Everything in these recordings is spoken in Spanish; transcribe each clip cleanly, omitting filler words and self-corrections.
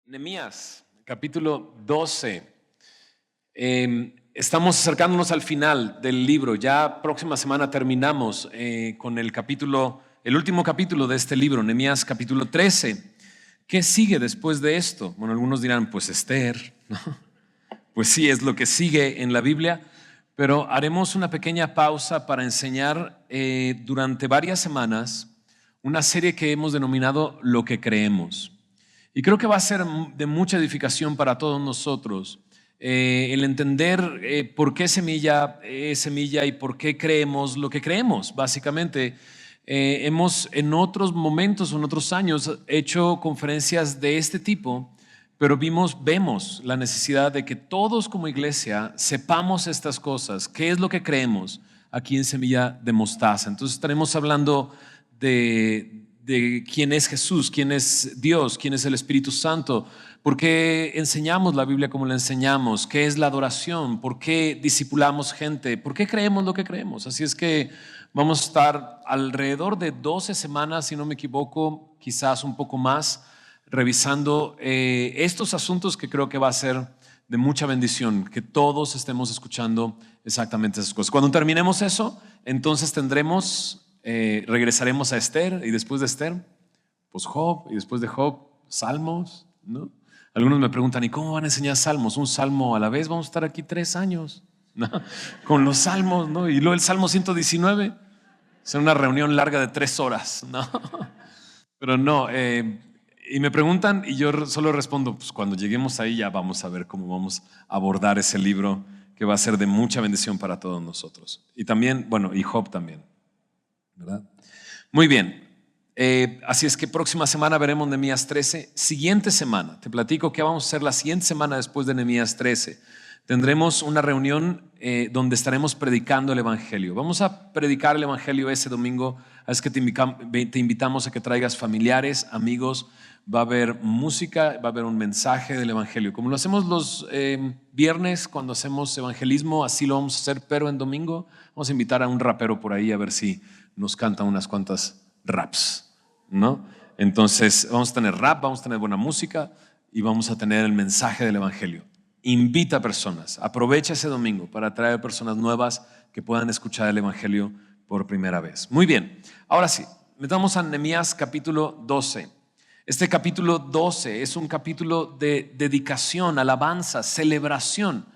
Nehemías, capítulo 12. Estamos acercándonos al final del libro. Ya próxima semana terminamos con el último capítulo de este libro, Nehemías capítulo 13. ¿Qué sigue después de esto? Bueno, algunos dirán, pues Esther, ¿no? Pues sí, es lo que sigue en la Biblia, pero haremos una pequeña pausa para enseñar durante varias semanas una serie que hemos denominado Lo que creemos. Y creo que va a ser de mucha edificación para todos nosotros el entender por qué semilla es semilla y por qué creemos lo que creemos. Básicamente, hemos en otros momentos, en otros años, hecho conferencias de este tipo, pero vemos la necesidad de que todos como iglesia sepamos estas cosas. ¿Qué es lo que creemos aquí en Semilla de Mostaza? Entonces estaremos hablando de quién es Jesús, quién es Dios, quién es el Espíritu Santo, por qué enseñamos la Biblia como la enseñamos, qué es la adoración, por qué discipulamos gente, por qué creemos lo que creemos. Así es que vamos a estar alrededor de 12 semanas, si no me equivoco, quizás un poco más, revisando estos asuntos que creo que va a ser de mucha bendición, que todos estemos escuchando exactamente esas cosas. Cuando terminemos eso, entonces regresaremos a Esther, y después de Esther, pues Job, y después de Job, Salmos, ¿no? Algunos me preguntan, ¿y cómo van a enseñar Salmos? Un salmo a la vez, vamos a estar aquí 3 años, ¿no? Con los salmos, ¿no? Y luego el Salmo 119, será una reunión larga de 3 horas, ¿no? Pero no, y me preguntan y yo solo respondo, pues cuando lleguemos ahí ya vamos a ver cómo vamos a abordar ese libro que va a ser de mucha bendición para todos nosotros. Y también, bueno, y Job también, ¿verdad? Muy bien, así es que próxima semana veremos Nehemías 13. Siguiente semana, te platico qué vamos a hacer la siguiente semana después de Nehemías 13. Tendremos una reunión donde estaremos predicando el Evangelio. Vamos a predicar el Evangelio ese domingo, así que te invitamos a que traigas familiares, amigos. Va a haber música, va a haber un mensaje del Evangelio. Como lo hacemos los viernes cuando hacemos evangelismo, así lo vamos a hacer, pero en domingo vamos a invitar a un rapero por ahí a ver si nos canta unas cuantas raps, ¿no? Entonces vamos a tener rap, vamos a tener buena música y vamos a tener el mensaje del Evangelio. Invita a personas, aprovecha ese domingo para traer personas nuevas que puedan escuchar el Evangelio por primera vez. Muy bien, ahora sí, metamos a Nehemías capítulo 12. Este capítulo 12 es un capítulo de dedicación, alabanza, celebración.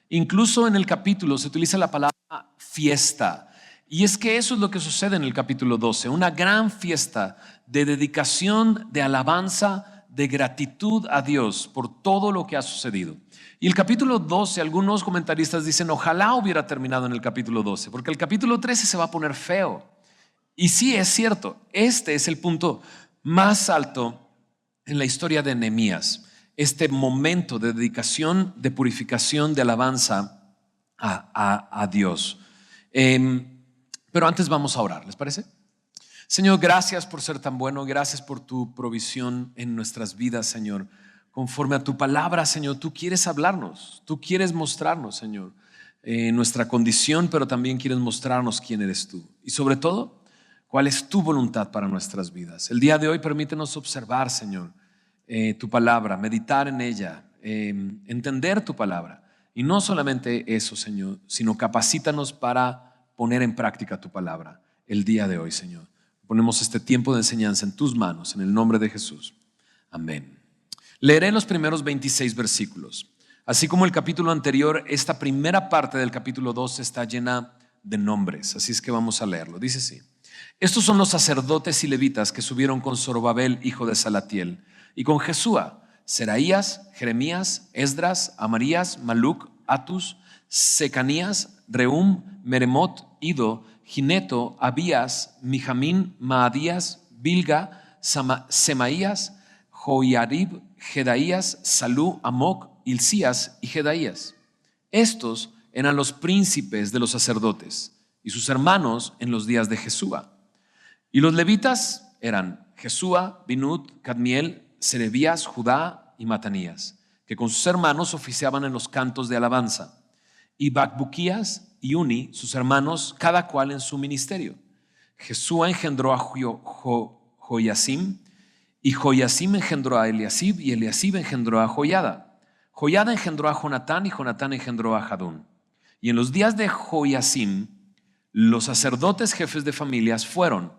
Incluso en el capítulo se utiliza la palabra fiesta. Y es que eso es lo que sucede en el capítulo 12, una gran fiesta de dedicación, de alabanza, de gratitud a Dios por todo lo que ha sucedido. Y el capítulo 12, algunos comentaristas dicen, ojalá hubiera terminado en el capítulo 12, porque el capítulo 13 se va a poner feo. Y sí, es cierto, este es el punto más alto en la historia de Nehemías, este momento de dedicación, de purificación, de alabanza a Dios. Pero antes vamos a orar, ¿les parece? Señor, gracias por ser tan bueno, gracias por tu provisión en nuestras vidas, Señor. Conforme a tu palabra, Señor, tú quieres hablarnos, tú quieres mostrarnos, Señor, nuestra condición, pero también quieres mostrarnos quién eres tú. Y sobre todo, cuál es tu voluntad para nuestras vidas. El día de hoy permítenos observar, Señor, tu palabra, meditar en ella, entender tu palabra. Y no solamente eso, Señor, sino capacítanos para poner en práctica tu palabra el día de hoy, Señor. Ponemos este tiempo de enseñanza en tus manos, en el nombre de Jesús. Amén. Leeré los primeros 26 versículos. Así como el capítulo anterior, esta primera parte del capítulo 2 está llena de nombres. Así es que vamos a leerlo. Dice así: estos son los sacerdotes y levitas que subieron con Zorobabel, hijo de Salatiel, y con Jesúa, Seraías, Jeremías, Esdras, Amarías, Maluc, Atus, Secanías, Rehum, Meremot, Ido, Gineto, Abías, Mijamín, Maadías, Bilga, Semaías, Joiarib, Jedaías, Salú, Amoc, Hilcías y Jedaías. Estos eran los príncipes de los sacerdotes y sus hermanos en los días de Jesúa. Y los levitas eran Jesúa, Binut, Cadmiel, Serebías, Judá y Matanías, que con sus hermanos oficiaban en los cantos de alabanza, y Bacbuquías y Uni, sus hermanos, cada cual en su ministerio. Jesúa engendró a Joyasim, Y Joiacim engendró a Eliasib, y Eliasib engendró a Joiada. Joiada engendró a Jonatán, y Jonatán engendró a Jadún. Y en los días de Joiacim, los sacerdotes jefes de familias fueron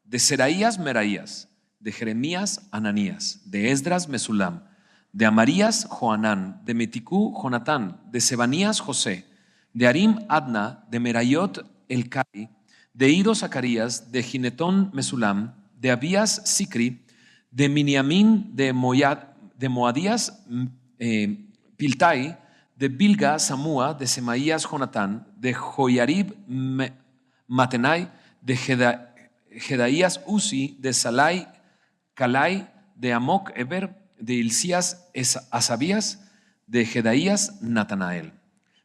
de Seraías, Meraías, de Jeremías, Ananías, de Esdras, Mesulam, de Amarías, Joanán, de Meticú, Jonatán, de Sebanías, José, de Arim, Adna, de Merayot, Elcai, de Ido, Zacarías, de Ginetón, Mesulam, de Abías, Sicri, de Miniamín, de Moadías, Piltai, de Bilga, Samúa, de Semaías, Jonatán, de Joiarib, Matenai, de Jedaías, Uzi, de Salai, Calai, de Amoc, Eber, de Hilcías, Asabías, de Jedaías, Natanael.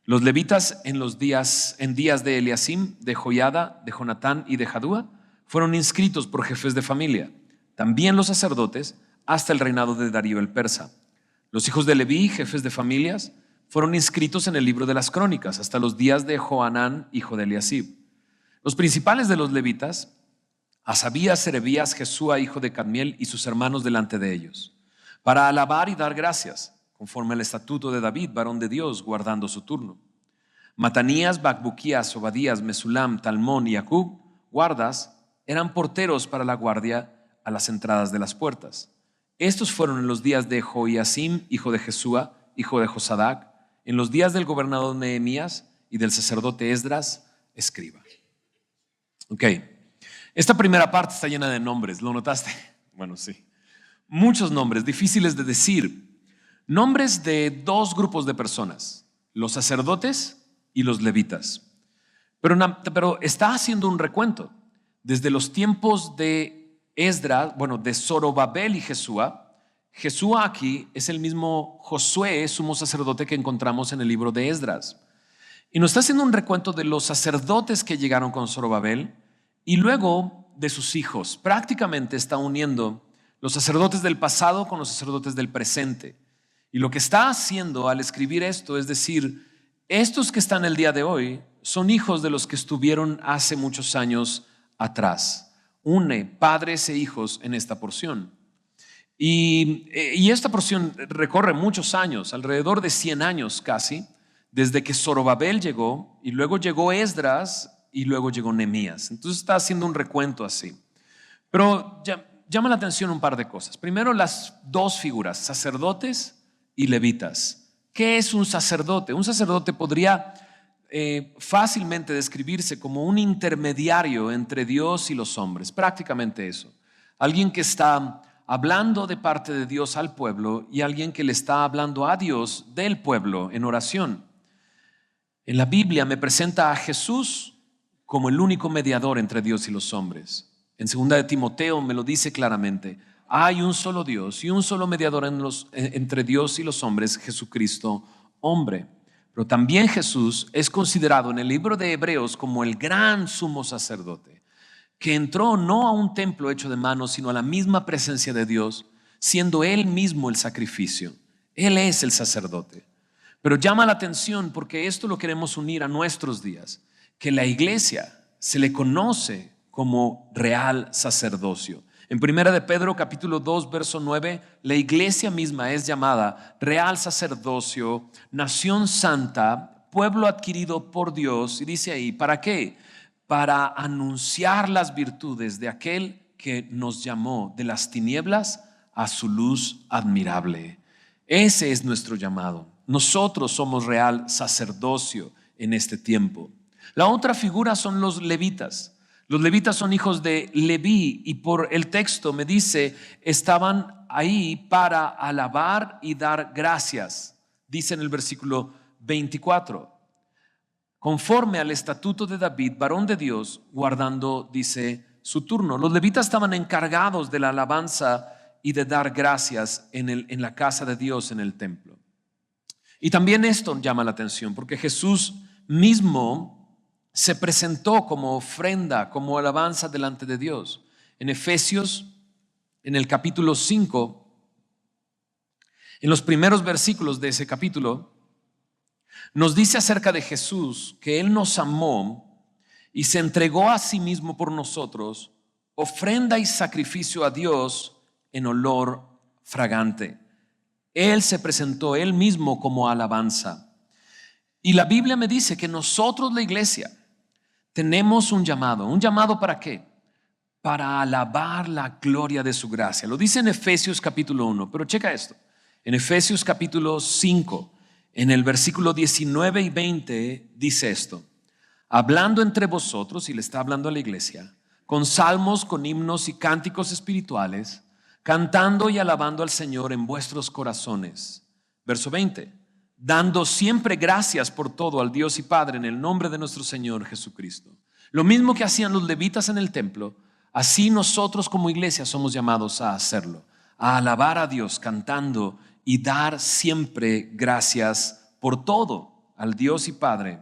Los levitas en días de Eliasim, de Joiada, de Jonatán y de Jadúa fueron inscritos por jefes de familia. También los sacerdotes hasta el reinado de Darío el persa. Los hijos de Leví, jefes de familias, fueron inscritos en el libro de las crónicas hasta los días de Johanán, hijo de Eliasib. Los principales de los levitas, Asabías, Serebías, Jesúa, hijo de Cadmiel, y sus hermanos delante de ellos, para alabar y dar gracias, conforme al estatuto de David, varón de Dios, guardando su turno. Matanías, Bacbuquías, Obadías, Mesulam, Talmón y Acub, guardas, eran porteros para la guardia a las entradas de las puertas. Estos fueron en los días de Joiacim, hijo de Jesúa, hijo de Josadac, en los días del gobernador Nehemías y del sacerdote Esdras, escriba. Ok, esta primera parte está llena de nombres, ¿lo notaste? Bueno, sí. Muchos nombres, difíciles de decir. Nombres de dos grupos de personas, los sacerdotes y los levitas. Pero está haciendo un recuento. Desde los tiempos de Esdras, de Zorobabel y Jesúa. Jesúa aquí es el mismo Josué, sumo sacerdote que encontramos en el libro de Esdras. Y nos está haciendo un recuento de los sacerdotes que llegaron con Zorobabel y luego de sus hijos. Prácticamente está uniendo los sacerdotes del pasado con los sacerdotes del presente. Y lo que está haciendo al escribir esto es decir, estos que están el día de hoy son hijos de los que estuvieron hace muchos años atrás. Une padres e hijos en esta porción. Y esta porción recorre muchos años, alrededor de 100 años casi, desde que Zorobabel llegó, y luego llegó Esdras, y luego llegó Nehemías. Entonces está haciendo un recuento así. Pero llama la atención un par de cosas. Primero, las dos figuras, sacerdotes y levitas. ¿Qué es un sacerdote? Un sacerdote podría fácilmente describirse como un intermediario entre Dios y los hombres, prácticamente eso. Alguien que está hablando de parte de Dios al pueblo y alguien que le está hablando a Dios del pueblo en oración. En la Biblia me presenta a Jesús como el único mediador entre Dios y los hombres. En 2 de Timoteo me lo dice claramente. Hay un solo Dios y un solo mediador entre Dios y los hombres, Jesucristo, hombre. Pero también Jesús es considerado en el libro de Hebreos como el gran sumo sacerdote, que entró no a un templo hecho de manos, sino a la misma presencia de Dios, siendo Él mismo el sacrificio. Él es el sacerdote. Pero llama la atención porque esto lo queremos unir a nuestros días, que la iglesia se le conoce como real sacerdocio. En 1 de Pedro capítulo 2 verso 9, la iglesia misma es llamada real sacerdocio, nación santa, pueblo adquirido por Dios. Y dice ahí, ¿para qué? Para anunciar las virtudes de aquel que nos llamó de las tinieblas a su luz admirable. Ese es nuestro llamado. Nosotros somos real sacerdocio en este tiempo. La otra figura son los levitas. Los levitas son hijos de Leví y por el texto me dice, estaban ahí para alabar y dar gracias. Dice en el versículo 24. Conforme al estatuto de David, varón de Dios, guardando, dice, su turno. Los levitas estaban encargados de la alabanza y de dar gracias en la casa de Dios, en el templo. Y también esto llama la atención, porque Jesús mismo se presentó como ofrenda, como alabanza delante de Dios. En Efesios, en el capítulo 5, en los primeros versículos de ese capítulo, nos dice acerca de Jesús que Él nos amó y se entregó a sí mismo por nosotros, ofrenda y sacrificio a Dios en olor fragante. Él se presentó él mismo como alabanza. Y la Biblia me dice que nosotros, la iglesia, tenemos un llamado. ¿Un llamado para qué? Para alabar la gloria de su gracia. Lo dice en Efesios capítulo 1, pero checa esto. En Efesios capítulo 5, en el versículo 19 y 20 dice esto: hablando entre vosotros, y le está hablando a la iglesia, con salmos, con himnos y cánticos espirituales, cantando y alabando al Señor en vuestros corazones. Verso 20, dando siempre gracias por todo al Dios y Padre en el nombre de nuestro Señor Jesucristo. Lo mismo que hacían los levitas en el templo, así nosotros como iglesia somos llamados a hacerlo, a alabar a Dios cantando y dar siempre gracias por todo al Dios y Padre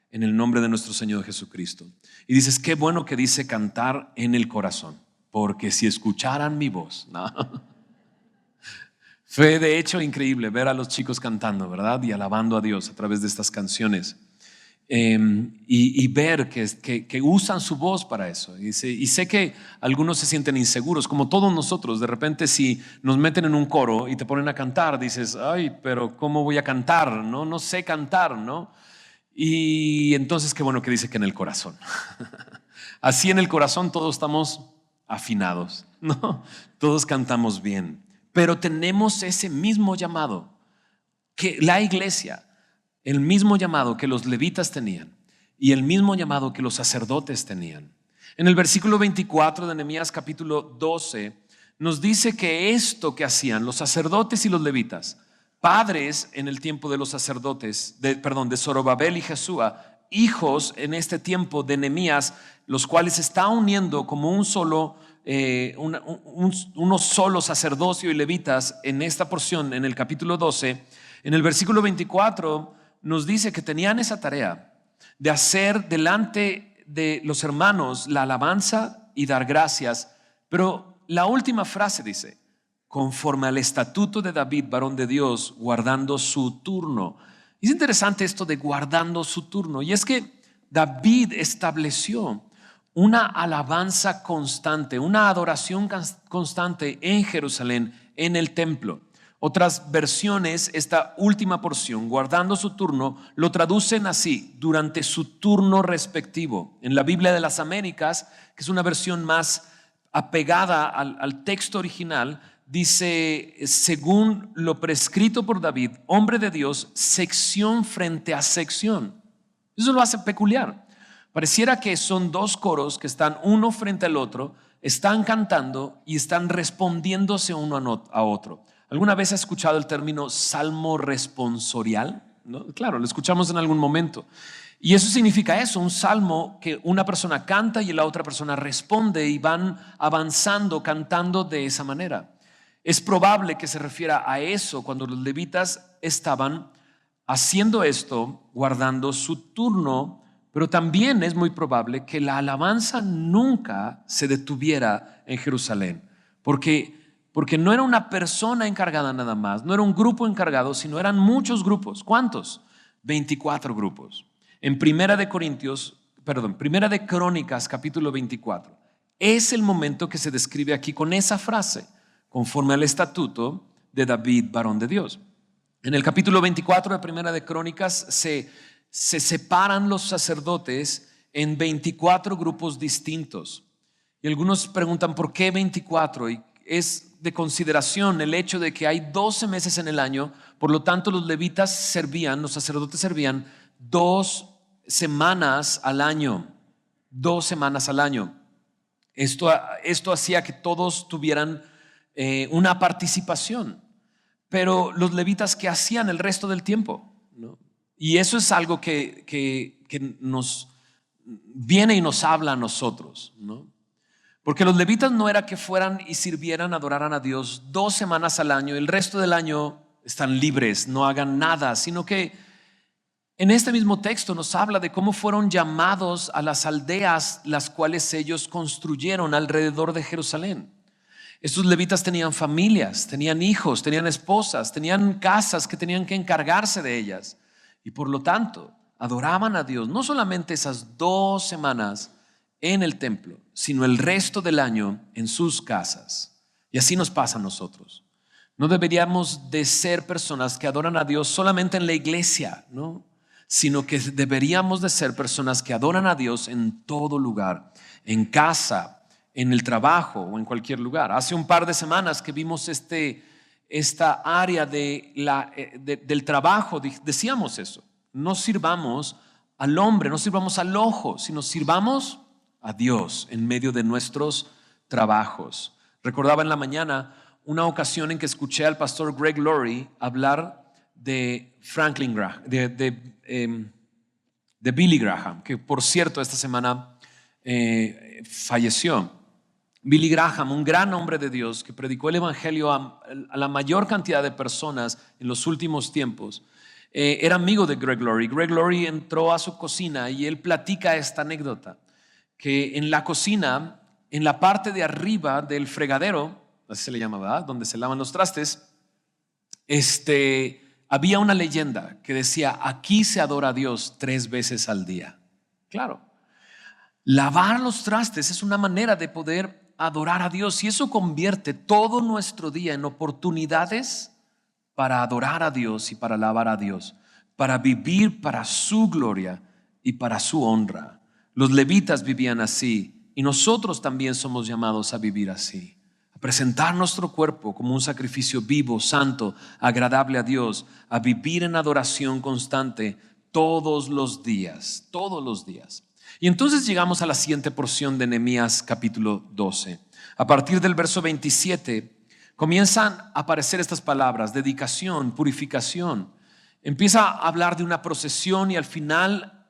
en el nombre de nuestro Señor Jesucristo. Y dices, qué bueno que dice cantar en el corazón, porque si escucharan mi voz, no. Fue de hecho increíble ver a los chicos cantando, ¿verdad? Y alabando a Dios a través de estas canciones. Y ver que usan su voz para eso. Y sé que algunos se sienten inseguros, como todos nosotros. De repente, si nos meten en un coro y te ponen a cantar, dices, ay, pero ¿cómo voy a cantar? No sé cantar, ¿no? Y entonces qué bueno que dice que en el corazón. Así en el corazón todos estamos afinados, ¿no? Todos cantamos bien. Pero tenemos ese mismo llamado que la iglesia, el mismo llamado que los levitas tenían y el mismo llamado que los sacerdotes tenían. En el versículo 24 de Nehemías capítulo 12 nos dice que esto que hacían los sacerdotes y los levitas, padres en el tiempo de los sacerdotes, de Zorobabel y Jesúa, hijos en este tiempo de Nehemías, los cuales se está uniendo como un solo unos solo sacerdocio y levitas en esta porción, en el capítulo 12, en el versículo 24 nos dice que tenían esa tarea de hacer delante de los hermanos la alabanza y dar gracias, pero la última frase dice, conforme al estatuto de David, varón de Dios, guardando su turno. Es interesante esto de guardando su turno, y es que David estableció una alabanza constante, una adoración constante en Jerusalén, en el templo. Otras versiones, esta última porción, guardando su turno, lo traducen así, durante su turno respectivo. En la Biblia de las Américas, que es una versión más apegada al texto original, dice, según lo prescrito por David, hombre de Dios, sección frente a sección. Eso lo hace peculiar. Pareciera que son dos coros que están uno frente al otro, están cantando y están respondiéndose uno a otro. ¿Alguna vez has escuchado el término salmo responsorial? ¿No? Claro, lo escuchamos en algún momento. Y eso significa eso, un salmo que una persona canta y la otra persona responde y van avanzando cantando de esa manera. Es probable que se refiera a eso cuando los levitas estaban haciendo esto, guardando su turno, pero también es muy probable que la alabanza nunca se detuviera en Jerusalén, porque no era una persona encargada nada más, no era un grupo encargado, sino eran muchos grupos. ¿Cuántos? 24 grupos. En Primera de Crónicas, capítulo 24, es el momento que se describe aquí con esa frase, conforme al estatuto de David, varón de Dios. En el capítulo 24 de Primera de Crónicas se separan los sacerdotes en 24 grupos distintos. Y algunos preguntan, ¿por qué 24? Y es de consideración el hecho de que hay 12 meses en el año, por lo tanto los sacerdotes servían 2 semanas al año, 2 semanas al año. Esto hacía que todos tuvieran una participación, pero los levitas, ¿qué hacían el resto del tiempo? ¿No? Y eso es algo que nos viene y nos habla a nosotros, ¿no? Porque los levitas no era que fueran y sirvieran, adoraran a Dios 2 semanas al año, el resto del año están libres, no hagan nada, sino que en este mismo texto nos habla de cómo fueron llamados a las aldeas las cuales ellos construyeron alrededor de Jerusalén. Estos levitas tenían familias, tenían hijos, tenían esposas, tenían casas que tenían que encargarse de ellas, y por lo tanto adoraban a Dios no solamente esas 2 semanas en el templo, sino el resto del año en sus casas. Y así nos pasa a nosotros. No deberíamos de ser personas que adoran a Dios solamente en la iglesia, ¿no? Sino que deberíamos de ser personas que adoran a Dios en todo lugar, en casa, en el trabajo o en cualquier lugar. Hace un par de semanas que vimos esta área del trabajo, decíamos eso. No sirvamos al hombre, no sirvamos al ojo, sino sirvamos a Dios en medio de nuestros trabajos. Recordaba en la mañana una ocasión en que escuché al pastor Greg Laurie hablar de Franklin Graham, de Billy Graham, que por cierto esta semana falleció. Billy Graham, un gran hombre de Dios que predicó el evangelio a la mayor cantidad de personas en los últimos tiempos, era amigo de Greg Laurie. Greg Laurie entró a su cocina y él platica esta anécdota, que en la cocina, en la parte de arriba del fregadero, así se le llama, ¿verdad?, donde se lavan los trastes, había una leyenda que decía: aquí se adora a Dios 3 veces al día. Claro, lavar los trastes es una manera de poder adorar a Dios, y eso convierte todo nuestro día en oportunidades para adorar a Dios y para alabar a Dios, para vivir para su gloria y para su honra. Los levitas vivían así y nosotros también somos llamados a vivir así, a presentar nuestro cuerpo como un sacrificio vivo, santo, agradable a Dios, a vivir en adoración constante todos los días, todos los días. Y entonces llegamos a la siguiente porción de Nehemías capítulo 12. A partir del verso 27 comienzan a aparecer estas palabras: dedicación, purificación. Empieza a hablar de una procesión y al final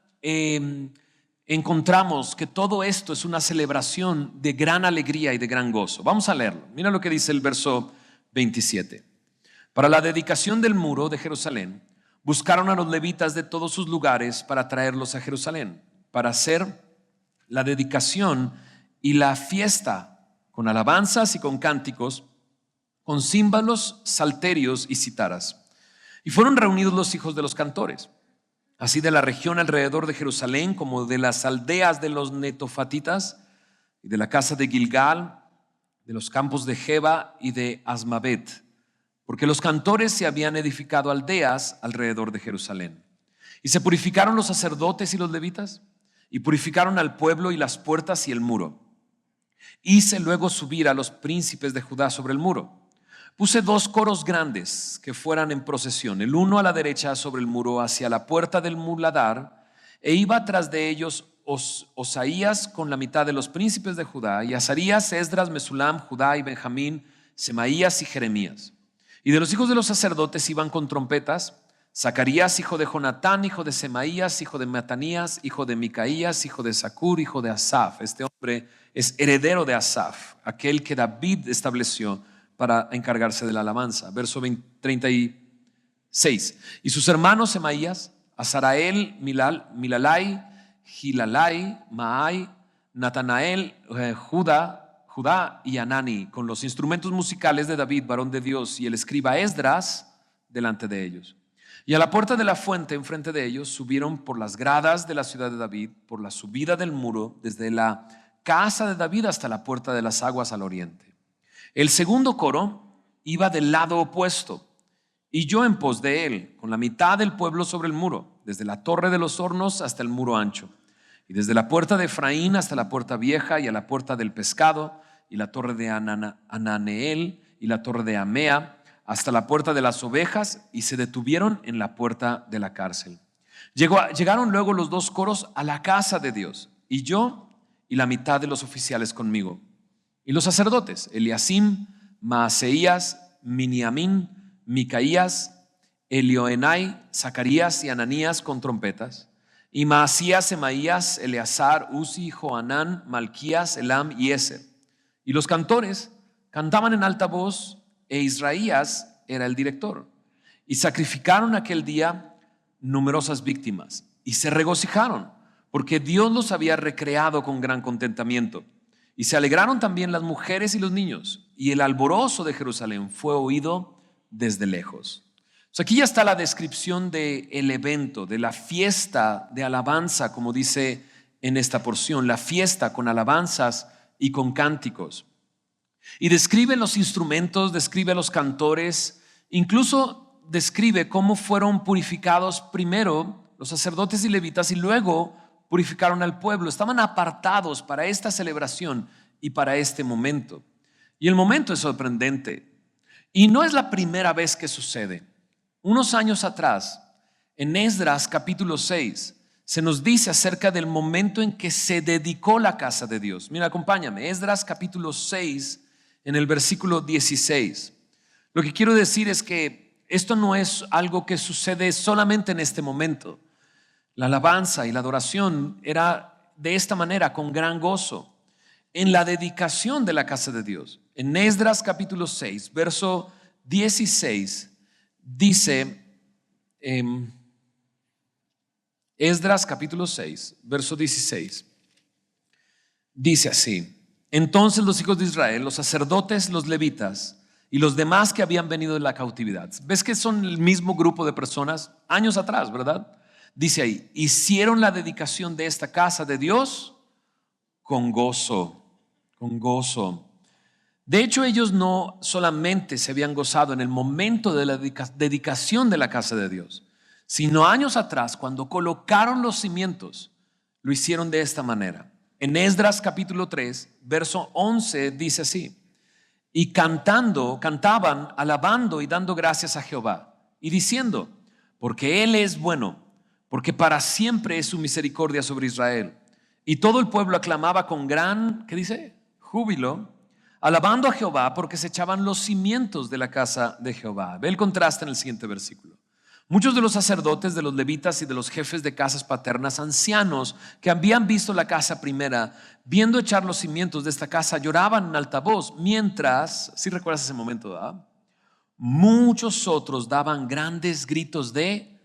encontramos que todo esto es una celebración de gran alegría y de gran gozo. Vamos a leerlo. Mira lo que dice el verso 27. Para la dedicación del muro de Jerusalén, buscaron a los levitas de todos sus lugares para traerlos a Jerusalén, para hacer la dedicación y la fiesta con alabanzas y con cánticos, con címbalos, salterios y citaras. Y fueron reunidos los hijos de los cantores, así de la región alrededor de Jerusalén como de las aldeas de los netofatitas y de la casa de Gilgal, de los campos de Geba y de Asmavet, porque los cantores se habían edificado aldeas alrededor de Jerusalén. Y se purificaron los sacerdotes y los levitas, y purificaron al pueblo y las puertas y el muro. Hice luego subir a los príncipes de Judá sobre el muro. Puse 2 coros grandes que fueran en procesión, el uno a la derecha sobre el muro hacia la puerta del muladar, e iba tras de ellos Osaías con la mitad de los príncipes de Judá, y Azarías, Esdras, Mesulam, Judá y Benjamín, Semaías y Jeremías. Y de los hijos de los sacerdotes iban con trompetas: Zacarías, hijo de Jonatán, hijo de Semaías, hijo de Matanías, hijo de Micaías, hijo de Zacur, hijo de Asaf. Este hombre es heredero de Asaf, aquel que David estableció para encargarse de la alabanza. Verso 36. Y sus hermanos Semaías, Azarael, Milalai, Gilalai, Maai, Natanael, Judá y Anani, con los instrumentos musicales de David, varón de Dios, y el escriba Esdras delante de ellos. Y a la puerta de la fuente enfrente de ellos subieron por las gradas de la ciudad de David, por la subida del muro, desde la casa de David hasta la puerta de las aguas al oriente. El segundo coro iba del lado opuesto, y yo en pos de él, con la mitad del pueblo sobre el muro, desde la torre de los hornos hasta el muro ancho, y desde la puerta de Efraín hasta la puerta vieja y a la puerta del pescado, y la torre de Ananeel y la torre de Amea, hasta la puerta de las ovejas, y se detuvieron en la puerta de la cárcel. Llegaron luego los 2 coros a la casa de Dios, y yo y la mitad de los oficiales conmigo. Y los sacerdotes, Eliasim, Maaseías, Miniamín, Micaías, Elioenai, Zacarías y Ananías con trompetas, y Maasías, Semaías, Eleazar, Uzi, Joanán, Malquías, Elam y Eser. Y los cantores cantaban en alta voz, e Israías era el director. Y sacrificaron aquel día numerosas víctimas, y se regocijaron, porque Dios los había recreado con gran contentamiento. Y se alegraron también las mujeres y los niños, y el alborozo de Jerusalén fue oído desde lejos. Aquí ya está la descripción del evento, de la fiesta de alabanza, como dice en esta porción, la fiesta con alabanzas y con cánticos. Y describe los instrumentos, describe a los cantores, incluso describe cómo fueron purificados primero los sacerdotes y levitas y luego purificaron al pueblo. Estaban apartados para esta celebración y para este momento. Y el momento es sorprendente. Y no es la primera vez que sucede. Unos años atrás, en Esdras capítulo 6, se nos dice acerca del momento en que se dedicó la casa de Dios. Mira, acompáñame, Esdras capítulo 6, en el versículo 16. Lo que quiero decir es que esto no es algo que sucede solamente en este momento. La alabanza y la adoración era de esta manera, con gran gozo, en la dedicación de la casa de Dios. En Esdras capítulo 6, verso 16, dice, Esdras capítulo 6, verso 16, dice así: entonces los hijos de Israel, los sacerdotes, los levitas y los demás que habían venido de la cautividad, ¿ves que son el mismo grupo de personas? Años atrás, ¿verdad? Dice ahí, hicieron la dedicación de esta casa de Dios con gozo, con gozo. De hecho, ellos no solamente se habían gozado en el momento de la dedicación de la casa de Dios, sino años atrás, cuando colocaron los cimientos, lo hicieron de esta manera. En Esdras capítulo 3, verso 11 dice así: y cantaban, alabando y dando gracias a Jehová, y diciendo, porque Él es bueno, porque para siempre es su misericordia sobre Israel. Y todo el pueblo aclamaba con gran, ¿qué dice? Júbilo, alabando a Jehová, porque se echaban los cimientos de la casa de Jehová. Ve el contraste en el siguiente versículo. Muchos de los sacerdotes, de los levitas y de los jefes de casas paternas, ancianos que habían visto la casa primera, viendo echar los cimientos de esta casa, lloraban en alta voz, mientras, si recuerdas ese momento, ¿verdad? Muchos otros daban grandes gritos de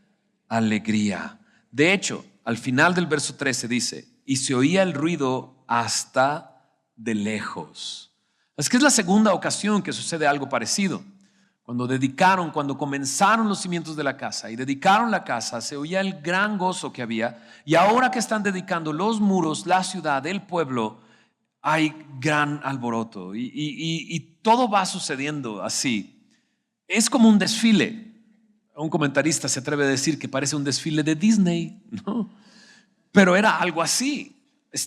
alegría. De hecho, al final del verso 13 dice, y se oía el ruido hasta de lejos. Es que es la segunda ocasión que sucede algo parecido. Cuando comenzaron los cimientos de la casa y dedicaron la casa, se oía el gran gozo que había. Y ahora que están dedicando los muros, la ciudad, el pueblo, hay gran alboroto. Y todo va sucediendo así. Es como un desfile. Un comentarista se atreve a decir que parece un desfile de Disney, ¿no? Pero era algo así.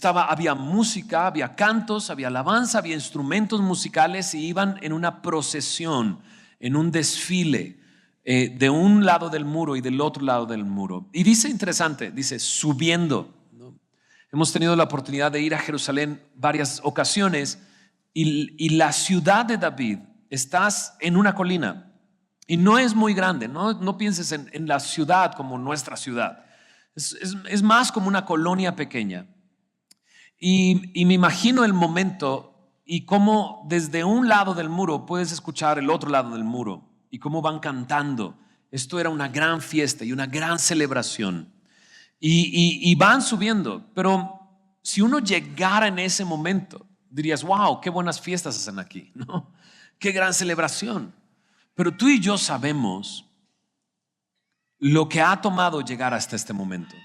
Había música, había cantos, había alabanza, había instrumentos musicales y iban en una procesión, en un desfile, de un lado del muro y del otro lado del muro. Y dice interesante, dice subiendo, ¿no? Hemos tenido la oportunidad de ir a Jerusalén varias ocasiones y la ciudad de David, estás en una colina y no es muy grande, no pienses en la ciudad como nuestra ciudad, es más como una colonia pequeña. Y me imagino el momento y cómo desde un lado del muro puedes escuchar el otro lado del muro y cómo van cantando. Esto era una gran fiesta y una gran celebración. Y van subiendo, pero si uno llegara en ese momento, dirías, wow, qué buenas fiestas hacen aquí, ¿no? Qué gran celebración. Pero tú y yo sabemos lo que ha tomado llegar hasta este momento.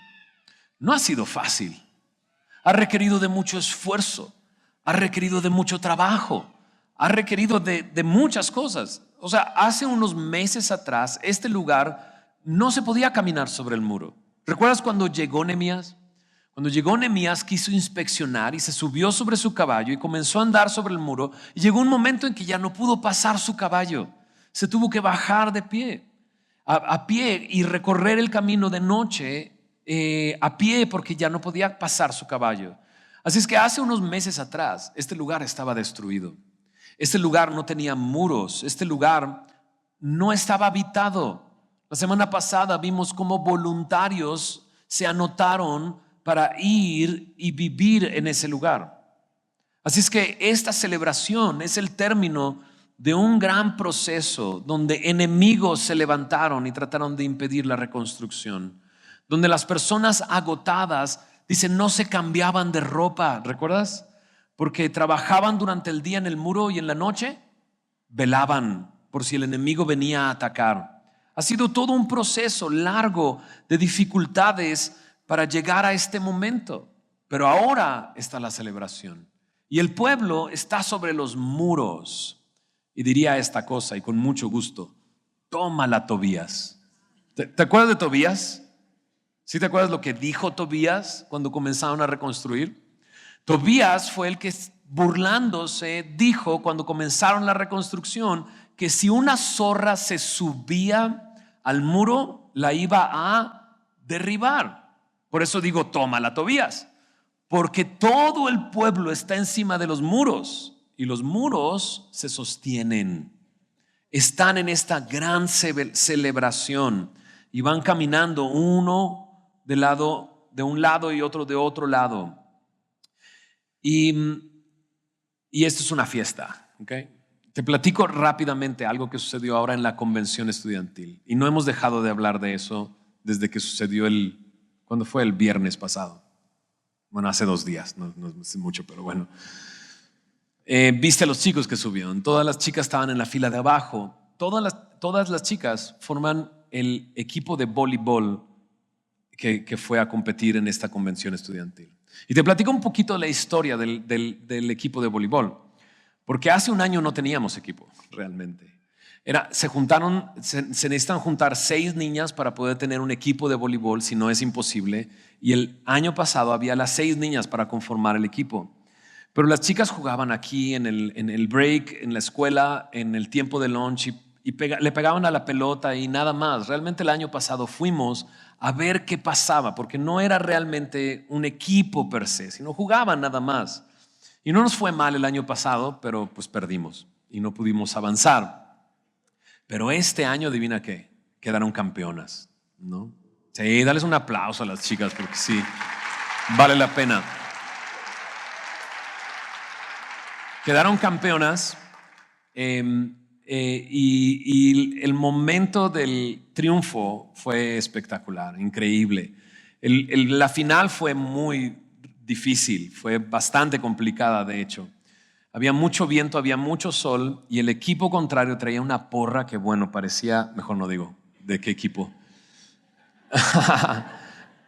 No ha sido fácil. Ha requerido de mucho esfuerzo, ha requerido de mucho trabajo, ha requerido de muchas cosas. O sea, hace unos meses atrás este lugar no se podía caminar sobre el muro. ¿Recuerdas cuando llegó Nehemías? Cuando llegó Nehemías quiso inspeccionar y se subió sobre su caballo y comenzó a andar sobre el muro y llegó un momento en que ya no pudo pasar su caballo. Se tuvo que bajar de pie, a pie y recorrer el camino de noche a pie porque ya no podía pasar su caballo. Así es que hace unos meses atrás este lugar estaba destruido. Este lugar no tenía muros, este lugar no estaba habitado. La semana pasada vimos cómo voluntarios se anotaron para ir y vivir en ese lugar. Así es que esta celebración es el término de un gran proceso donde enemigos se levantaron y trataron de impedir la reconstrucción, donde las personas agotadas, dicen, no se cambiaban de ropa, ¿recuerdas? Porque trabajaban durante el día en el muro y en la noche velaban por si el enemigo venía a atacar. Ha sido todo un proceso largo de dificultades para llegar a este momento, pero ahora está la celebración. Y el pueblo está sobre los muros. Y diría esta cosa, y con mucho gusto: tómala, Tobías. ¿Te acuerdas de Tobías? ¿Sí te acuerdas lo que dijo Tobías cuando comenzaron a reconstruir? Tobías fue el que, burlándose, dijo cuando comenzaron la reconstrucción que si una zorra se subía al muro, la iba a derribar. Por eso digo, tómala, Tobías, porque todo el pueblo está encima de los muros y los muros se sostienen. Están en esta gran celebración y van caminando uno de un lado y otro de otro lado. Y esto es una fiesta, ¿ok? Te platico rápidamente algo que sucedió ahora en la convención estudiantil. Y no hemos dejado de hablar de eso desde que sucedió ¿cuándo fue? El viernes pasado. Bueno, hace 2 días, no es mucho, pero bueno. Viste a los chicos que subieron. Todas las chicas estaban en la fila de abajo. Todas las chicas forman el equipo de voleibol que fue a competir en esta convención estudiantil. Y te platico un poquito de la historia del equipo de voleibol, porque hace un año no teníamos equipo realmente. Se necesitan juntar 6 niñas para poder tener un equipo de voleibol, si no es imposible. Y el año pasado había las 6 niñas para conformar el equipo. Pero las chicas jugaban aquí en el break, en la escuela, en el tiempo de lunch y le pegaban a la pelota y nada más. Realmente el año pasado fuimos a ver qué pasaba, porque no era realmente un equipo per se, sino jugaban nada más. Y no nos fue mal el año pasado, pero pues perdimos y no pudimos avanzar. Pero este año, adivina qué, quedaron campeonas, ¿no? Sí, dales un aplauso a las chicas porque sí, vale la pena. Quedaron campeonas y el momento del triunfo fue espectacular, increíble. La final fue muy difícil, fue bastante complicada de hecho. Había mucho viento, había mucho sol y el equipo contrario traía una porra que, bueno, parecía, mejor no digo de qué equipo.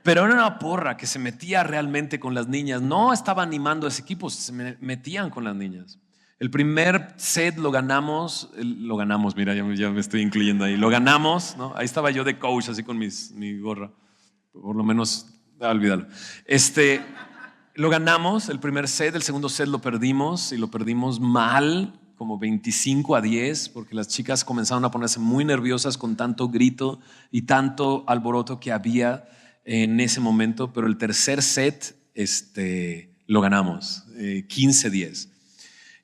Pero era una porra que se metía realmente con las niñas. No estaba animando a ese equipo, se metían con las niñas. El primer set lo ganamos, mira, ya me estoy incluyendo ahí. Lo ganamos, ¿no? Ahí estaba yo de coach, así con mi gorra. Por lo menos, olvídalo. Lo ganamos el primer set, el segundo set lo perdimos y lo perdimos mal, como 25-10, porque las chicas comenzaron a ponerse muy nerviosas con tanto grito y tanto alboroto que había en ese momento. Pero el tercer set lo ganamos, 15-10.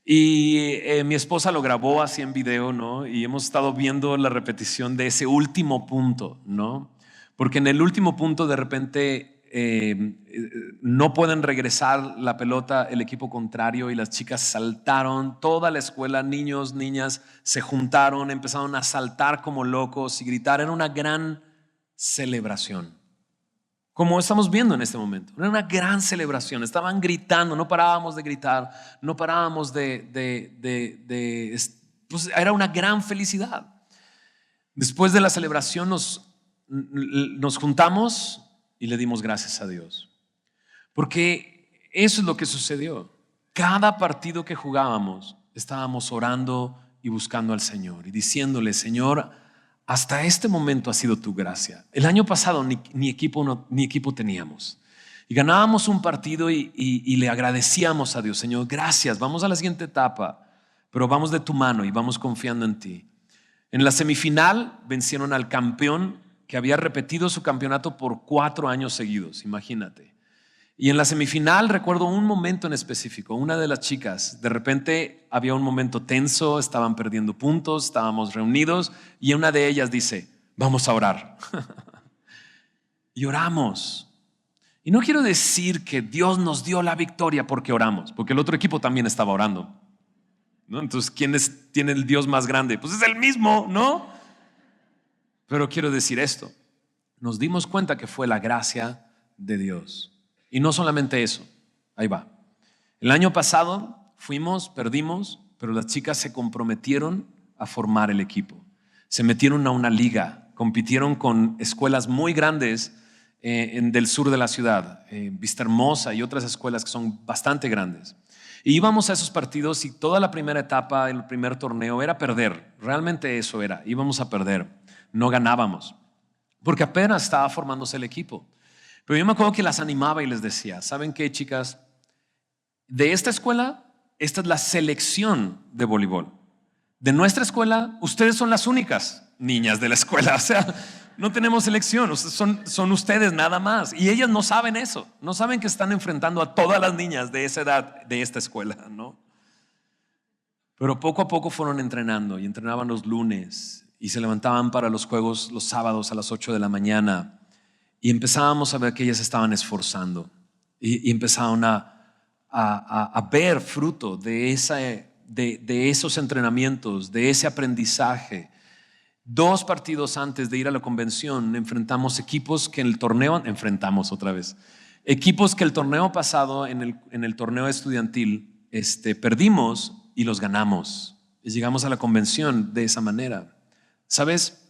Y mi esposa lo grabó así en video, ¿no? Y hemos estado viendo la repetición de ese último punto, ¿no? Porque en el último punto de repente no pueden regresar la pelota el equipo contrario y las chicas saltaron, toda la escuela, niños, niñas, se juntaron, empezaron a saltar como locos y gritar. Era una gran celebración, como estamos viendo en este momento. Era una gran celebración, estaban gritando, no parábamos de gritar, no parábamos pues era una gran felicidad. Después de la celebración nos juntamos y le dimos gracias a Dios, porque eso es lo que sucedió. Cada partido que jugábamos estábamos orando y buscando al Señor y diciéndole: Señor, hasta este momento ha sido tu gracia. El año pasado ni equipo teníamos y ganábamos un partido y le agradecíamos a Dios: Señor, gracias, vamos a la siguiente etapa, pero vamos de tu mano y vamos confiando en ti. En la semifinal vencieron al campeón que había repetido su campeonato por 4 años seguidos, imagínate. Y en la semifinal recuerdo un momento en específico. Una de las chicas, de repente había un momento tenso, estaban perdiendo puntos, estábamos reunidos y una de ellas dice: vamos a orar. Y oramos. Y no quiero decir que Dios nos dio la victoria porque oramos, porque el otro equipo también estaba orando, ¿no? Entonces, ¿quién tiene el Dios más grande? Pues es el mismo, ¿no? Pero quiero decir esto: nos dimos cuenta que fue la gracia de Dios. Y no solamente eso, ahí va. El año pasado fuimos, perdimos, pero las chicas se comprometieron a formar el equipo. Se metieron a una liga, compitieron con escuelas muy grandes del sur de la ciudad, Vista Hermosa y otras escuelas que son bastante grandes. Y íbamos a esos partidos y toda la primera etapa, el primer torneo era perder. Realmente eso era, íbamos a perder, no ganábamos, porque apenas estaba formándose el equipo. Pero yo me acuerdo que las animaba y les decía, ¿saben qué, chicas? De esta escuela, esta es la selección de voleibol. De nuestra escuela, ustedes son las únicas niñas de la escuela. O sea, no tenemos selección, son ustedes nada más. Y ellas no saben eso, no saben que están enfrentando a todas las niñas de esa edad de esta escuela, ¿no? Pero poco a poco fueron entrenando y entrenaban los lunes y se levantaban para los juegos los sábados a las 8 de la mañana y empezábamos a ver que ellas estaban esforzando y empezaron a ver fruto de esos entrenamientos, de ese aprendizaje. 2 partidos antes de ir a la convención enfrentamos equipos que en el torneo, equipos que el torneo pasado en el torneo estudiantil perdimos y los ganamos. Y llegamos a la convención de esa manera. ¿Sabes?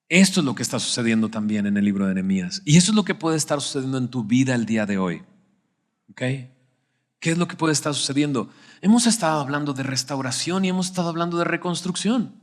Esto es lo que está sucediendo también en el libro de Nehemías. Y eso es lo que puede estar sucediendo en tu vida el día de hoy. ¿Ok? ¿Qué es lo que puede estar sucediendo? Hemos estado hablando de restauración y hemos estado hablando de reconstrucción.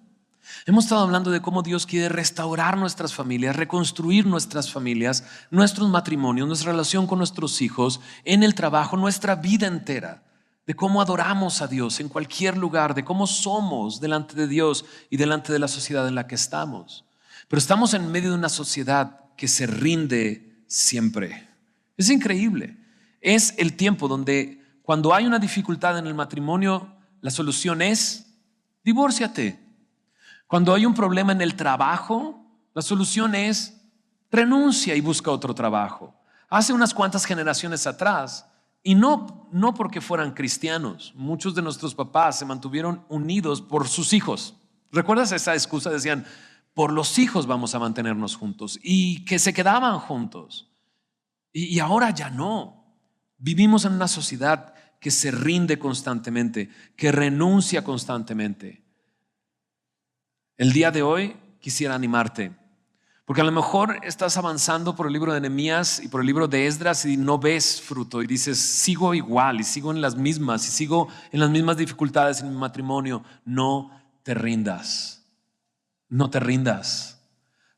Hemos estado hablando de cómo Dios quiere restaurar nuestras familias, reconstruir nuestras familias, nuestros matrimonios, nuestra relación con nuestros hijos, en el trabajo, nuestra vida entera, de cómo adoramos a Dios en cualquier lugar, de cómo somos delante de Dios y delante de la sociedad en la que estamos. Pero estamos en medio de una sociedad que se rinde siempre. Es increíble. Es el tiempo donde cuando hay una dificultad en el matrimonio, la solución es divórciate. Cuando hay un problema en el trabajo, la solución es renuncia y busca otro trabajo. Hace unas cuantas generaciones atrás, y no porque fueran cristianos, muchos de nuestros papás se mantuvieron unidos por sus hijos. ¿Recuerdas esa excusa? Decían, por los hijos vamos a mantenernos juntos, y que se quedaban juntos. Y ahora ya no. Vivimos en una sociedad que se rinde constantemente, que renuncia constantemente. El día de hoy quisiera animarte, porque a lo mejor estás avanzando por el libro de Nehemías y por el libro de Esdras y no ves fruto y dices, sigo igual y sigo en las mismas y sigo en las mismas dificultades en mi matrimonio. No te rindas, no te rindas.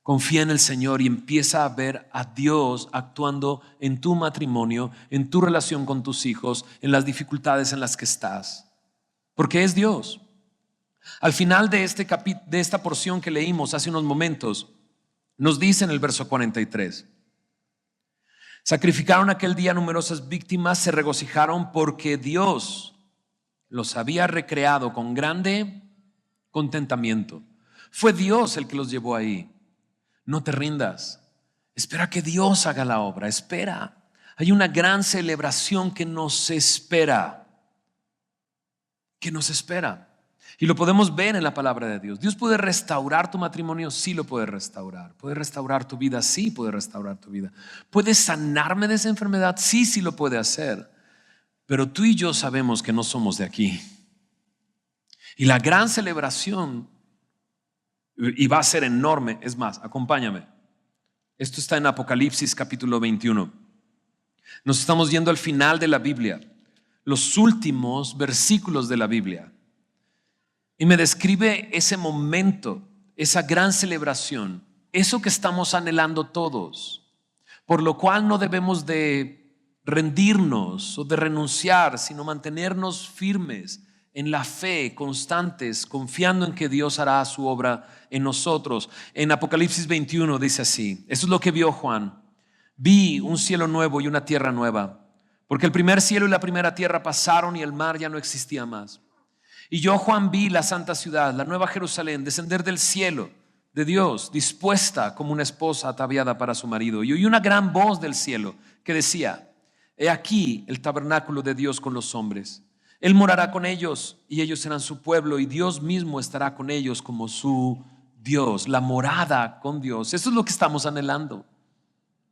Confía en el Señor y empieza a ver a Dios actuando en tu matrimonio, en tu relación con tus hijos, en las dificultades en las que estás, porque es Dios. Al final de esta porción que leímos hace unos momentos, nos dice en el verso 43, sacrificaron aquel día numerosas víctimas, se regocijaron porque Dios los había recreado con grande contentamiento. Fue Dios el que los llevó ahí. No te rindas, espera que Dios haga la obra, espera. Hay una gran celebración que nos espera, y lo podemos ver en la palabra de Dios. Dios puede restaurar tu matrimonio, sí lo puede restaurar. Puede restaurar tu vida, sí puede restaurar tu vida. ¿Puede sanarme de esa enfermedad? Sí, sí lo puede hacer. Pero tú y yo sabemos que no somos de aquí. Y la gran celebración, y va a ser enorme, es más, acompáñame. Esto está en Apocalipsis capítulo 21. Nos estamos yendo al final de la Biblia, los últimos versículos de la Biblia. Y me describe ese momento, esa gran celebración, eso que estamos anhelando todos, por lo cual no debemos de rendirnos o de renunciar, sino mantenernos firmes en la fe, constantes, confiando en que Dios hará su obra en nosotros. En Apocalipsis 21 dice así, eso es lo que vio Juan. Vi un cielo nuevo y una tierra nueva, porque el primer cielo y la primera tierra pasaron y el mar ya no existía más. Y yo, Juan, vi la santa ciudad, la nueva Jerusalén, descender del cielo de Dios, dispuesta como una esposa ataviada para su marido. Y oí una gran voz del cielo que decía, he aquí el tabernáculo de Dios con los hombres. Él morará con ellos y ellos serán su pueblo y Dios mismo estará con ellos como su Dios, la morada con Dios. Eso es lo que estamos anhelando.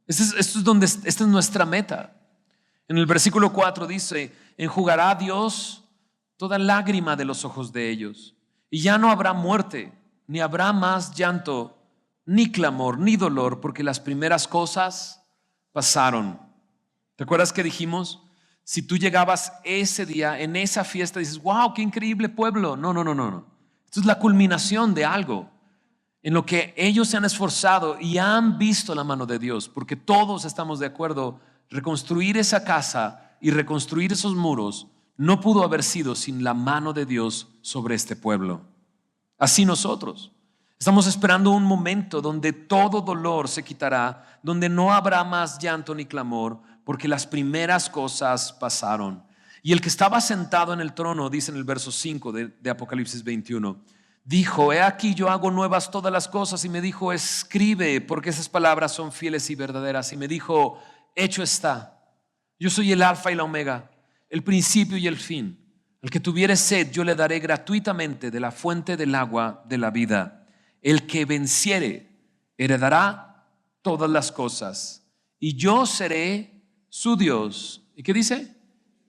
Esta es nuestra meta. En el versículo 4 dice, enjugará a Dios toda lágrima de los ojos de ellos, y ya no habrá muerte, ni habrá más llanto, ni clamor, ni dolor, porque las primeras cosas pasaron. ¿Te acuerdas que dijimos? Si tú llegabas ese día, en esa fiesta, dices, wow, qué increíble pueblo. No, no, no, no, no. Esto es la culminación de algo en lo que ellos se han esforzado y han visto la mano de Dios, porque todos estamos de acuerdo, reconstruir esa casa y reconstruir esos muros no pudo haber sido sin la mano de Dios sobre este pueblo. Así nosotros estamos esperando un momento donde todo dolor se quitará, donde no habrá más llanto ni clamor, porque las primeras cosas pasaron. Y el que estaba sentado en el trono, dice en el verso 5 de Apocalipsis 21, dijo, he aquí yo hago nuevas todas las cosas, y me dijo, escribe, porque esas palabras son fieles y verdaderas. Y me dijo, hecho está, yo soy el alfa y la omega, el principio y el fin. Al que tuviere sed, yo le daré gratuitamente de la fuente del agua de la vida. El que venciere, heredará todas las cosas, y yo seré su Dios. ¿Y qué dice?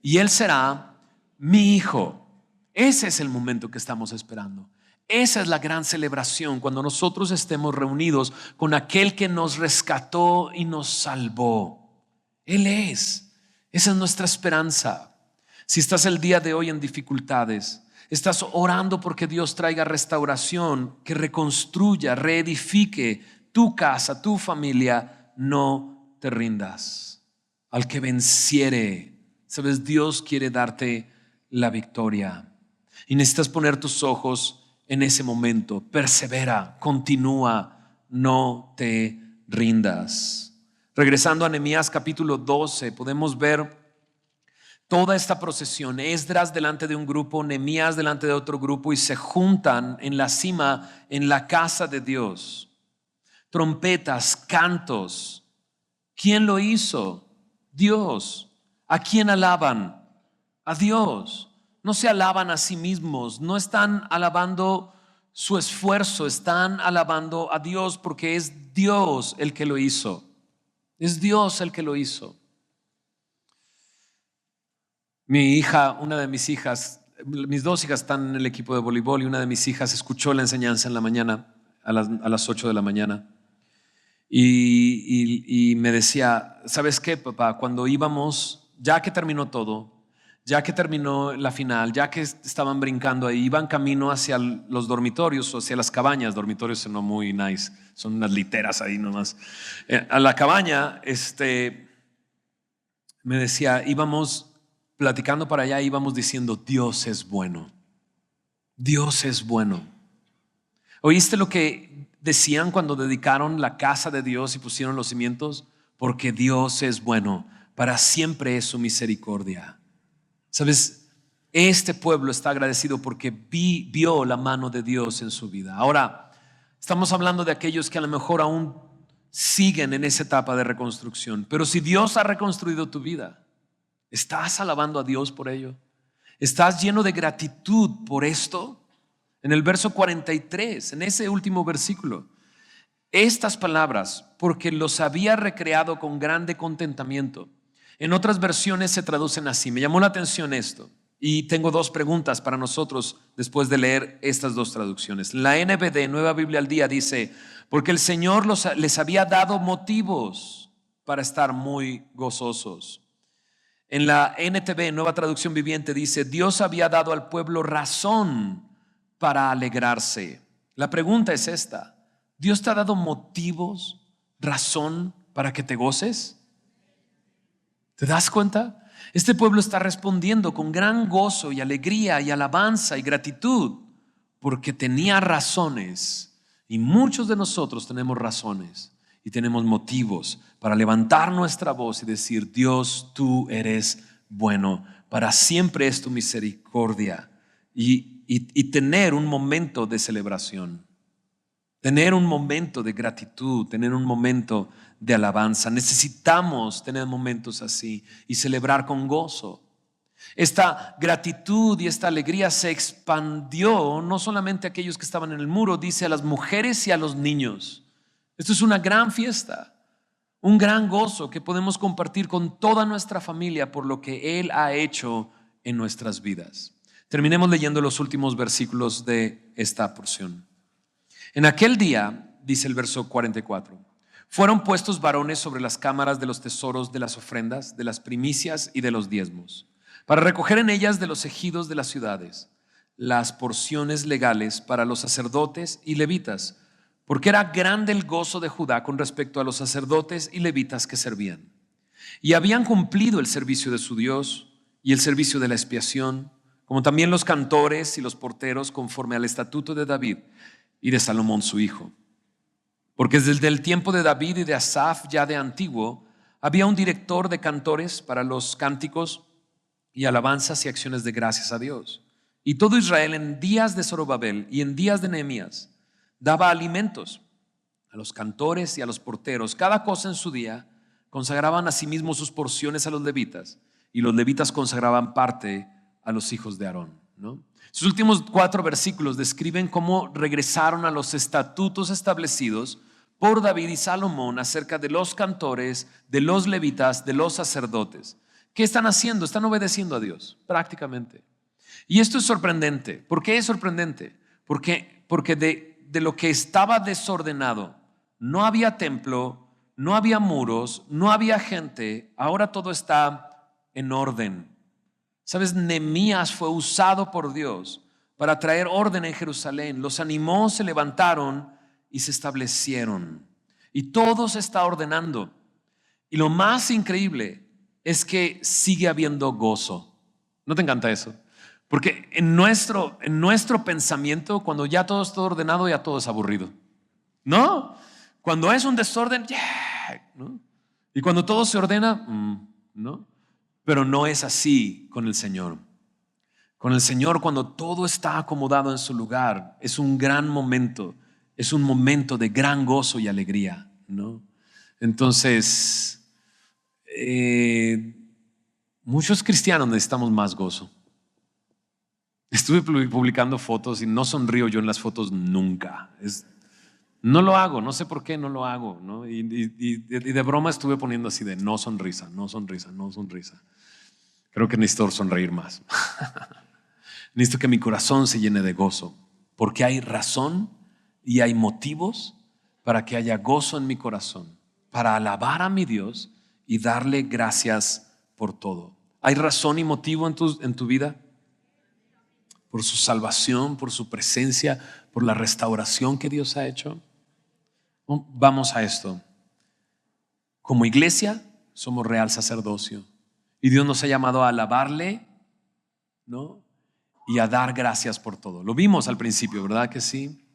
Y él será mi hijo. Ese es el momento que estamos esperando. Esa es la gran celebración, cuando nosotros estemos reunidos con aquel que nos rescató y nos salvó. Él es. Esa es nuestra esperanza. Si estás el día de hoy en dificultades, estás orando porque Dios traiga restauración, que reconstruya, reedifique tu casa, tu familia, no te rindas. Al que venciere, sabes, Dios quiere darte la victoria. Y necesitas poner tus ojos en ese momento. Persevera, continúa, no te rindas. Regresando a Nehemías capítulo 12, podemos ver toda esta procesión. Esdras delante de un grupo, Nehemías delante de otro grupo, y se juntan en la cima, en la casa de Dios. Trompetas, cantos. ¿Quién lo hizo? Dios. ¿A quién alaban? A Dios. No se alaban a sí mismos, no están alabando su esfuerzo, están alabando a Dios, porque es Dios el que lo hizo. Es Dios el que lo hizo. Mi hija, una de mis hijas, mis dos hijas están en el equipo de voleibol, y una de mis hijas escuchó la enseñanza en la mañana, a las 8 de la mañana. Y me decía, ¿sabes qué, papá? Cuando íbamos, ya que terminó todo, ya que terminó la final, ya que estaban brincando ahí, iban camino hacia los dormitorios o hacia las cabañas. Dormitorios son no muy nice, son unas literas ahí nomás. A la cabaña, me decía, íbamos platicando para allá, íbamos diciendo, Dios es bueno. Dios es bueno. ¿Oíste lo que decían cuando dedicaron la casa de Dios y pusieron los cimientos? Porque Dios es bueno, para siempre es su misericordia. ¿Sabes? Este pueblo está agradecido porque vio la mano de Dios en su vida. Ahora, estamos hablando de aquellos que a lo mejor aún siguen en esa etapa de reconstrucción. Pero si Dios ha reconstruido tu vida, ¿estás alabando a Dios por ello? ¿Estás lleno de gratitud por esto? En el verso 43, en ese último versículo, estas palabras, porque los había recreado con grande contentamiento. En otras versiones se traducen así. Me llamó la atención esto y tengo dos preguntas para nosotros después de leer estas dos traducciones. La NBD, Nueva Biblia al Día, dice, porque el Señor les había dado motivos para estar muy gozosos. En la NTV, Nueva Traducción Viviente, dice, Dios había dado al pueblo razón para alegrarse. La pregunta es esta: ¿Dios te ha dado motivos, razón para que te goces? ¿Te das cuenta? Este pueblo está respondiendo con gran gozo y alegría y alabanza y gratitud porque tenía razones, y muchos de nosotros tenemos razones y tenemos motivos para levantar nuestra voz y decir, Dios, tú eres bueno, para siempre es tu misericordia, y tener un momento de celebración, tener un momento de gratitud, tener un momento de alabanza. Necesitamos tener momentos así y celebrar con gozo. Esta gratitud y esta alegría se expandió no solamente a aquellos que estaban en el muro, dice a las mujeres y a los niños. Esto es una gran fiesta, un gran gozo que podemos compartir con toda nuestra familia por lo que Él ha hecho en nuestras vidas. Terminemos leyendo los últimos versículos de esta porción. En aquel día, dice el verso 44, Fueron puestos varones sobre las cámaras de los tesoros de las ofrendas, de las primicias y de los diezmos, para recoger en ellas de los ejidos de las ciudades las porciones legales para los sacerdotes y levitas, porque era grande el gozo de Judá con respecto a los sacerdotes y levitas que servían. Y habían cumplido el servicio de su Dios y el servicio de la expiación, como también los cantores y los porteros, conforme al estatuto de David y de Salomón su hijo. Porque desde el tiempo de David y de Asaf, ya de antiguo, había un director de cantores para los cánticos y alabanzas y acciones de gracias a Dios. Y todo Israel en días de Zorobabel y en días de Nehemías daba alimentos a los cantores y a los porteros, cada cosa en su día. Consagraban asimismo sus porciones a los levitas, y los levitas consagraban parte a los hijos de Aarón, ¿no? Sus últimos 4 versículos describen cómo regresaron a los estatutos establecidos por David y Salomón acerca de los cantores, de los levitas, de los sacerdotes. ¿Qué están haciendo? Están obedeciendo a Dios, prácticamente. Y esto es sorprendente. ¿Por qué es sorprendente? Porque de lo que estaba desordenado, no había templo, no había muros, no había gente, ahora todo está en orden. ¿Sabes? Nehemías fue usado por Dios para traer orden en Jerusalén. Los animó, se levantaron y se establecieron. Y todo se está ordenando. Y lo más increíble es que sigue habiendo gozo. ¿No te encanta eso? Porque en nuestro pensamiento, cuando ya todo está ordenado, ya todo es aburrido. ¿No? Cuando es un desorden, yeah, ¿no? Y cuando todo se ordena, ¿no? Pero no es así con el Señor. Con el Señor, cuando todo está acomodado en su lugar, es un gran momento, es un momento de gran gozo y alegría, ¿no? Entonces, muchos cristianos necesitamos más gozo. Estuve publicando fotos y no sonrío yo en las fotos nunca. No lo hago, no sé por qué no lo hago, ¿no? Y de broma estuve poniendo así de no sonrisa, no sonrisa, no sonrisa. Creo que necesito sonreír más. Necesito que mi corazón se llene de gozo, porque hay razón y hay motivos para que haya gozo en mi corazón, para alabar a mi Dios y darle gracias por todo. ¿Hay razón y motivo en tu vida? Por su salvación, por su presencia, por la restauración que Dios ha hecho. Vamos a esto. Como iglesia somos real sacerdocio y Dios nos ha llamado a alabarle, ¿no? Y a dar gracias por todo. Lo vimos al principio, ¿verdad que sí?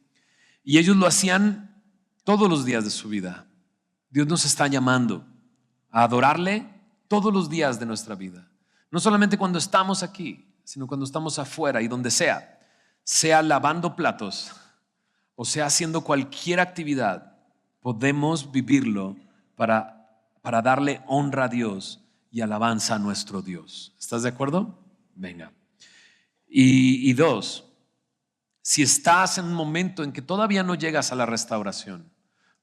Y ellos lo hacían todos los días de su vida. Dios nos está llamando a adorarle todos los días de nuestra vida. No solamente cuando estamos aquí, sino cuando estamos afuera y donde sea lavando platos o sea haciendo cualquier actividad, podemos vivirlo para darle honra a Dios y alabanza a nuestro Dios. ¿Estás de acuerdo? Venga. Y 2, si estás en un momento en que todavía no llegas a la restauración,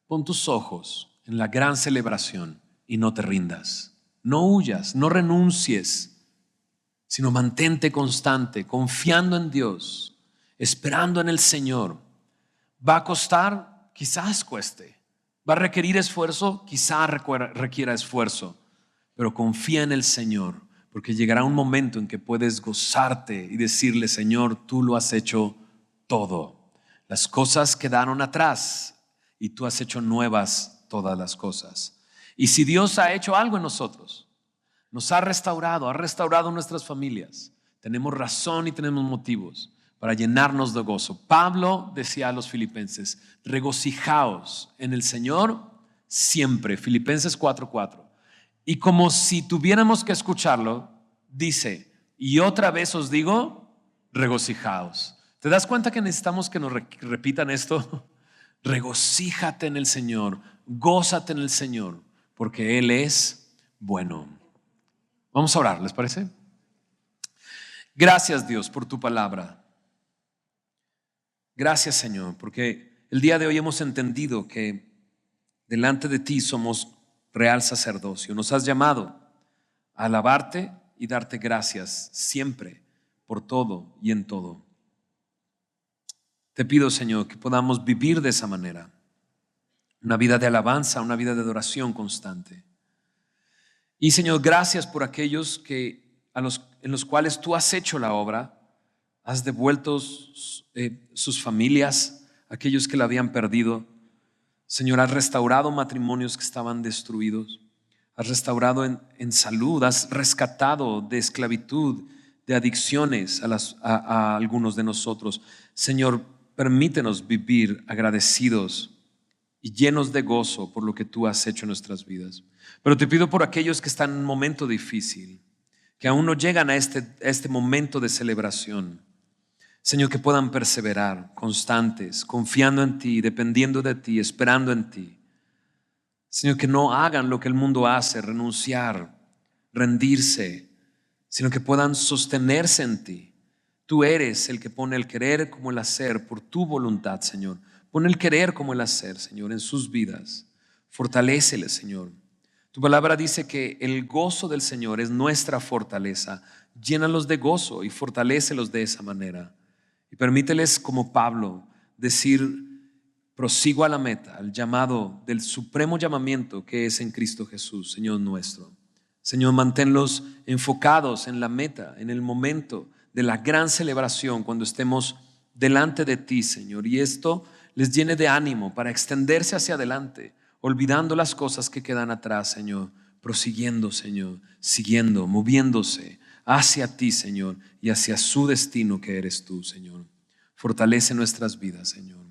pon tus ojos en la gran celebración y no te rindas. No huyas, no renuncies, sino mantente constante, confiando en Dios, esperando en el Señor. Va a costar, quizás cueste. Va a requerir esfuerzo, quizás requiera esfuerzo, pero confía en el Señor, porque llegará un momento en que puedes gozarte y decirle: Señor, tú lo has hecho todo. Las cosas quedaron atrás y tú has hecho nuevas todas las cosas. Y si Dios ha hecho algo en nosotros, nos ha restaurado nuestras familias, tenemos razón y tenemos motivos para llenarnos de gozo. Pablo decía a los filipenses: regocijaos en el Señor siempre. Filipenses 4:4. Y como si tuviéramos que escucharlo, dice: y otra vez os digo, regocijaos. ¿Te das cuenta que necesitamos que nos repitan esto? Regocíjate en el Señor, gózate en el Señor, porque Él es bueno. Vamos a orar, ¿les parece? Gracias, Dios, por tu palabra. Gracias, Señor, porque el día de hoy hemos entendido que delante de ti somos real sacerdocio. Nos has llamado a alabarte y darte gracias siempre, por todo y en todo. Te pido, Señor, que podamos vivir de esa manera. una vida de alabanza, una vida de adoración constante. Y Señor, gracias por aquellos en los cuales tú has hecho la obra, has devuelto sus familias, aquellos que la habían perdido. Señor, has restaurado matrimonios que estaban destruidos, has restaurado en salud, has rescatado de esclavitud, de adicciones a algunos de nosotros. Señor, permítenos vivir agradecidos y llenos de gozo por lo que tú has hecho en nuestras vidas. Pero te pido por aquellos que están en un momento difícil, que aún no llegan a este momento de celebración. Señor, que puedan perseverar, constantes, confiando en ti, dependiendo de ti, esperando en ti. Señor, que no hagan lo que el mundo hace, renunciar, rendirse, sino que puedan sostenerse en ti. Tú eres el que pone el querer como el hacer por tu voluntad, Señor. Pon el querer como el hacer, Señor, en sus vidas. Fortaléceles, Señor. Tu palabra dice que el gozo del Señor es nuestra fortaleza. Llénalos de gozo y fortalécelos de esa manera. Y permíteles, como Pablo, decir: prosigo a la meta, al llamado del supremo llamamiento que es en Cristo Jesús, Señor nuestro. Señor, manténlos enfocados en la meta, en el momento de la gran celebración, cuando estemos delante de ti, Señor. Y esto les llene de ánimo para extenderse hacia adelante, olvidando las cosas que quedan atrás, Señor. Prosiguiendo, Señor, siguiendo, moviéndose hacia ti, Señor, y hacia su destino que eres tú, Señor. Fortalece nuestras vidas, Señor.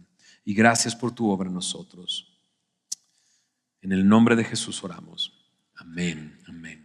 Y gracias por tu obra en nosotros. En el nombre de Jesús oramos. Amén, amén.